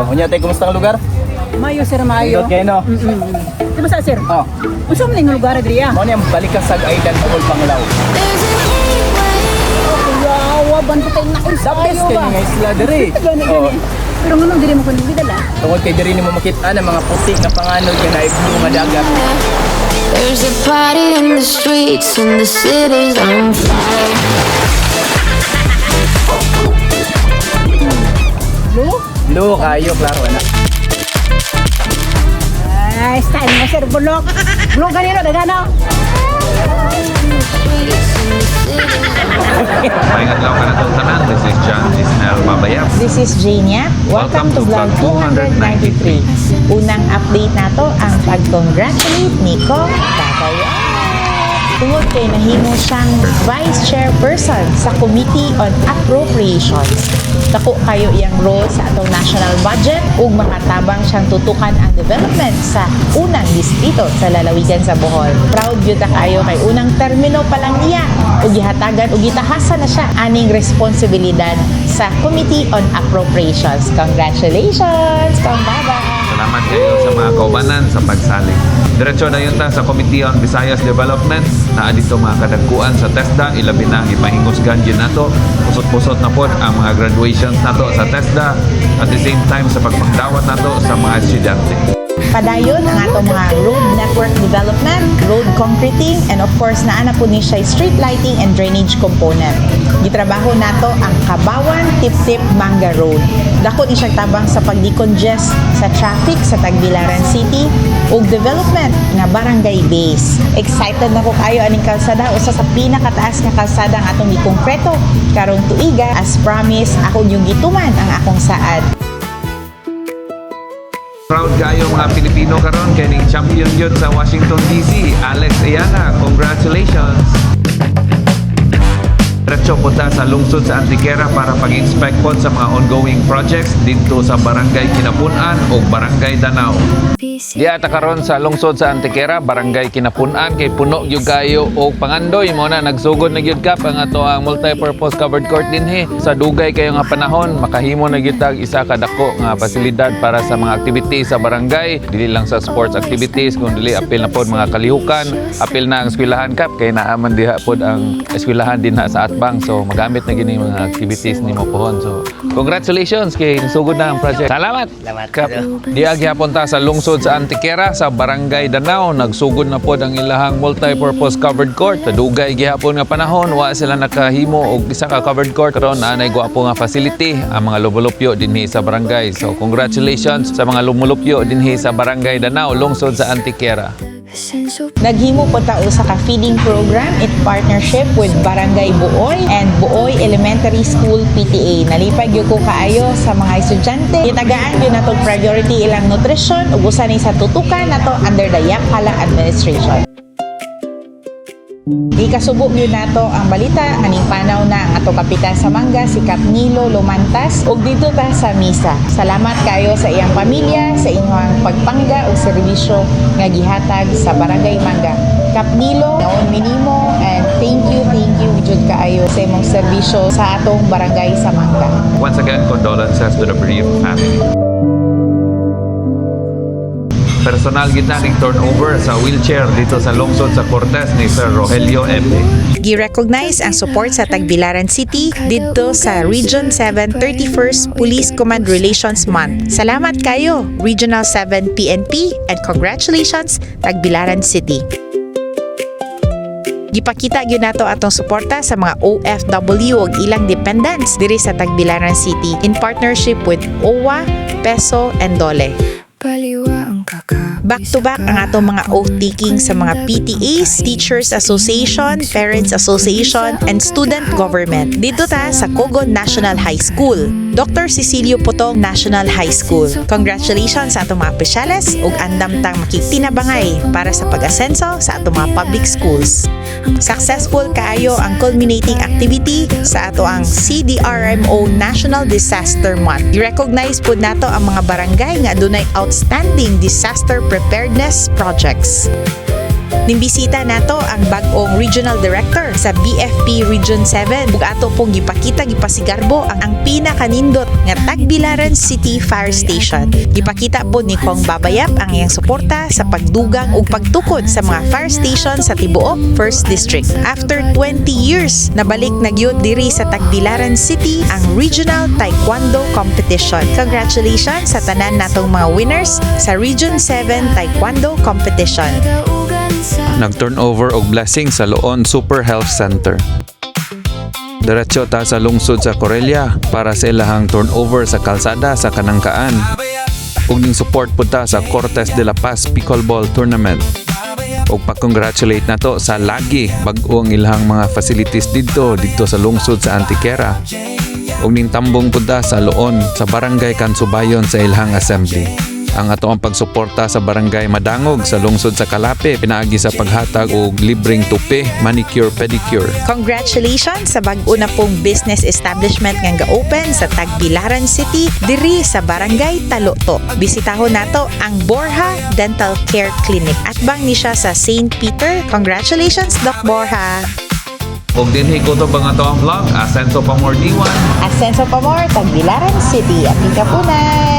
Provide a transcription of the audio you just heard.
Unya tay kumusta ang lugar? Mayo sir, mayo. Indot kayo no? Di ba sa sir? Oh. Unsa man ning lugar diri ah? Mao ni ang Balikasag Island Bohol Panglao. Yawa ban ko tay nakon The best kay nga isla diri. Gani Oh. gani. Pero nganong diri mo kun bidala? Tungod kay diri nimo makita na mga puti na panganod kay naay blue nga dagat. There's a party in the streets and the city's on fire. Blue? Blue kayo klaro ana. Ay, style mo sir, bulok. Bulok ganito, dagano. Maayong adlaw ka na itong tanan. This is John Ismael Babayap. This is Jania. Welcome to vlog 293. Unang update nato ang pag-congratulate ni Kong Babayap. Tungod kay nahimo siyang Vice Chairperson sa Committee on Appropriations. Dako kayo iyang role sa atong national budget ug makatabang siyang tutukan ang development sa unang distrito sa lalawigan sa Bohol. Proud gyud ta kayo kay unang termino pa lang niya ug gihatagan ug gitahasan na siya aning responsibilidad sa Committee on Appropriations. Congratulations, Kong Baba! Salamat kayo sa mga kaubanan sa pagsalig. Diretso na yun ta sa Committee on Visayas Development na dito mga kadagkuan sa TESDA. Ilabi na ipahingusgan dyan nato. Pusot-pusot na po ang mga graduations nato sa TESDA. At the same time sa pagpagdawat nato sa mga estudyante. Padayon ang ato mga road network development, road concreting, and of course naana po ni siya street lighting and drainage component. Gitrabaho nato ang Kabawan Tip-Tip Manga Road. Dako ni siya tabang sa pag-decongest sa traffic sa Tagbilaran City ug development nga barangay base. Excited na ko kayo aning kalsada usa sa pinakataas nga kalsada ang atong gikongkreto karong tuiga. As promised, ako yung gituman ang akong saad. Proud kayo mga Pilipino karon kay ning champion yun sa Washington DC, Alex Ayala. Congratulations! Diretso punta sa lungsod sa Antiquera para pag-inspect po sa mga ongoing projects dito sa Barangay Kinapunan o Barangay Danao. Diya ta karon sa lungsod sa Antiquera, Barangay Kinapunan kay puno gyud kayo og pangandoy mo na nagsugod na gyud kap ang ato ang multi-purpose covered court dinhi sa dugay kayo nga panahon makahimo na gyud tag isa ka dako nga pasilidad para sa mga activities sa barangay, dili lang sa sports activities kundi apil na pod mga kalihukan, apil na ang eskwelahan kap kay naaman diha pod ang eskwelahan dinha sa Atbang, so magamit na gini mga activities nimo pohon. So congratulations kay sugod na ang project. Salamat. Kap. Diya gyapon ta sa lungsod sa Antiquera sa Barangay Danao, nagsugod na pod ang ilahang multi-purpose covered court. Dugay gihapon nga panahon wa sila nakahimo og isa ka covered court karon anay gwapo nga facility ang mga lumulupyo dinhi sa barangay. So congratulations sa mga lumulupyo dinhi sa Barangay Danao, lungsod sa Antiquera. Naghimo po ta usa ka feeding program in partnership with Barangay Buoy and Buoy Elementary School PTA. Nalipay gyud ko kaayo sa mga estudyante. Gitagaan gyud nato priority ilang nutrition ug usa ni sa tutukan nato under the Yaphala administration. Ikasubo yun nato ang balita aning panaw na ang ato kapitan sa Manga si Kap Nilo Lumantas ug dito ta sa misa. Salamat kayo sa iyang pamilya sa inyong pagpangga ug serbisyo nga gihatag sa Barangay Manga. Kap Nilo, naon minimo and thank you jud kaayo sa imong serbisyo sa atong barangay sa Manga. Once again, condolences to the bereaved family. Personal ginaning turnover sa wheelchair dito sa lungsod sa Cortes ni Sir Rogelio Epe. Gi-recognize ang support sa Tagbilaran City dito sa Region 7 31st Police Command Relations Month. Salamat kayo, Regional 7 PNP, and congratulations, Tagbilaran City. Gipakita gyud nato atong suporta sa mga OFW ug ilang dependents diri sa Tagbilaran City in partnership with OWA, PESO, and DOLE. Back to back ang atong mga oath-taking sa mga PTAs, Teachers Association, Parents Association, and Student Government. Dito ta sa Cogon National High School, Dr. Cecilio Potong National High School. Congratulations sa atong mga opisyales ug andam tang makitinabangay para sa pag-asenso sa atong mga public schools. Successful kaayo ang culminating activity sa ato ang CDRMO National Disaster Month. I-recognize po nato ang mga barangay nga adunay outstanding disaster preparedness projects. Nimbisita nato ang bag-ong Regional Director sa BFP Region 7 ug ato pong gipasigarbo ang pinakanindot nga Tagbilaran City Fire Station. Gipakita po ni Kong Babayap ang iyang suporta sa pagdugang ug pagtukod sa mga fire station sa tibuok 1st District. After 20 years, nabalik na gyud diri sa Tagbilaran City ang Regional Taekwondo Competition. Congratulations sa tanan natong mga winners sa Region 7 Taekwondo Competition. Nag-turnover og blessing sa Loon Super Health Center. Diretso ta sa lungsod sa Corelia para sa ilahang turnover sa kalsada sa Kanangkaan. Ug ning support pud ta sa Cortes de la Paz Pickleball Tournament. Ug pa-congratulate nato sa lagi bag-o ang ilahang mga facilities dito sa lungsod sa Antequera. Ug ning tambong pud ta sa Loon sa Barangay Kansubayon sa ilahang assembly. Ang ato ang pagsuporta sa Barangay Madangog sa lungsod sa Calape pinaagi sa paghatag og libreng tupi, manicure, pedicure. Congratulations sa bag-o na pong business establishment nga ga-open sa Tagbilaran City diri sa Barangay Taloto. Bisitahon nato ang Borja Dental Care Clinic. At bang ni siya sa St. Peter. Congratulations, Doc Borja! Ug dinhi ko to bang ato ang vlog, Asenso Pamor D1. Asenso Pamor, Tagbilaran City at Kapunan.